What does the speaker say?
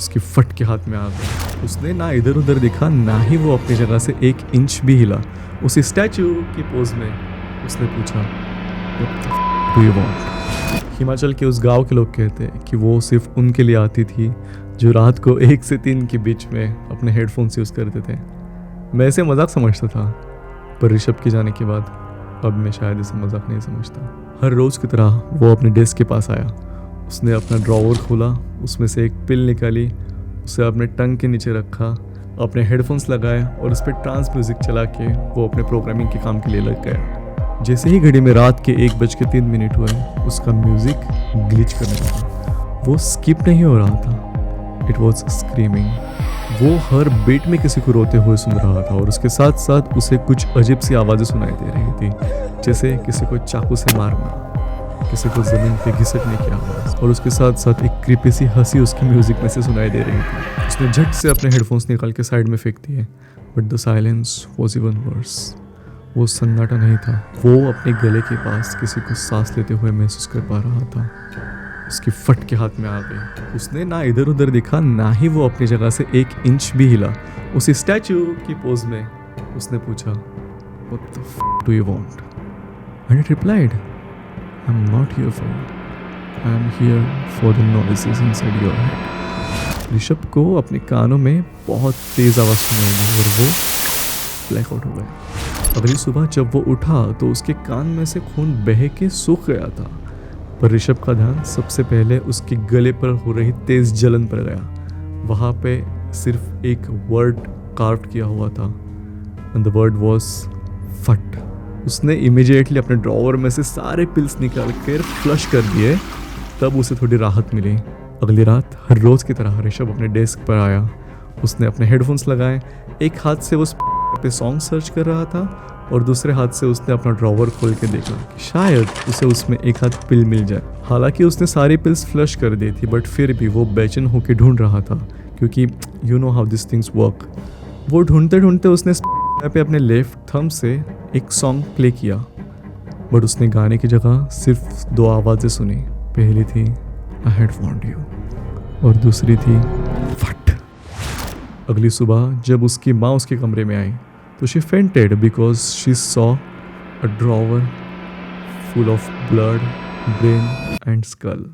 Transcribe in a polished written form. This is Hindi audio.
उसकी फट के हाथ में आ गई। उसने ना इधर उधर देखा, ना ही वो अपनी जगह से 1 इंच भी हिला। उसी स्टैचू की पोज में उसने पूछा, What the f- do you want? Himachal के उस गांव के लोग कहते हैं कि वो सिर्फ उनके लिए आती थी जो रात को 1 से 3 के बीच में अपने हेडफोन्स यूज़ करते थे। मैं इसे मजाक समझता था, पर ऋषभ के जाने के बाद अब मैं शायद इसे मजाक नहीं समझता। हर रोज़ की तरह वो अपने डेस्क के पास आया। उसने अपना ड्रॉवर खोला, उसमें से एक पिल निकाली, उसे अपने टंग के नीचे रखा, अपने हेडफोन्स लगाए और उस पर ट्रांस म्यूज़िक चला के वो अपने प्रोग्रामिंग के काम के लिए लग गया। जैसे ही घड़ी में रात के 1:03 हुए, उसका म्यूज़िक ग्लिच करने लगा। वो स्किप नहीं हो रहा था, इट वॉज स्क्रीमिंग। वो हर बीट में किसी को रोते हुए सुन रहा था और उसके साथ साथ उसे कुछ अजीब सी आवाज़ें सुनाई दे रही थी, जैसे किसी को चाकू से मारना, किसी को ज़मीन पे घिसटने की आवाज़, और उसके साथ साथ एक क्रीपी सी हंसी उसकी म्यूज़िक में से सुनाई दे रही थी। उसने झट से अपने हेडफोन्स निकाल के साइड में फेंक दिए, but the silence was even worse. वो सन्नाटा नहीं था, वो अपने गले के पास किसी को सांस लेते हुए महसूस कर पा रहा था। उसकी फट के हाथ में आ गई। उसने ना इधर उधर देखा, ना ही वो अपनी जगह से 1 इंच भी हिला। उसी स्टैचू की पोज में उसने पूछा, What the f- do you want? And it replied, I'm not here for you. I'm here for the noises inside your head. Rishabh को अपने कानों में बहुत तेज आवाज़ सुनाई दी और वो ब्लैकआउट हो गया। अगली सुबह जब वो उठा तो उसके कान में से खून बह के सूख गया था, पर ऋषभ का ध्यान सबसे पहले उसके गले पर हो रही तेज जलन पर गया। वहाँ पे सिर्फ एक वर्ड कार्व किया हुआ था, एंड द वर्ड वाज फट। उसने इमीडिएटली अपने ड्रॉवर में से सारे पिल्स निकाल कर फ्लश कर दिए, तब उसे थोड़ी राहत मिली। अगली रात हर रोज़ की तरह ऋषभ अपने डेस्क पर आया। उसने अपने हेडफोन्स लगाए, एक हाथ से उस पे सॉन्ग सर्च कर रहा था और दूसरे हाथ से उसने अपना ड्रॉवर खोल के देखा कि शायद उसे उसमें एक हाथ पिल मिल जाए। हालांकि उसने सारी पिल्स फ्लश कर दी थी, बट फिर भी वो बेचैन होकर ढूंढ रहा था, क्योंकि you know how this things work. वो ढूंढते ढूंढते उसने पे अपने लेफ्ट थंब से एक सॉन्ग प्ले किया, बट उसने गाने की जगह सिर्फ 2 आवाज़ें सुनी। पहली थी आई हैड वांट यू और दूसरी थी फट। अगली सुबह जब उसकी माँ उसके कमरे में आई तो she fainted because she saw a drawer full of blood, brain and school.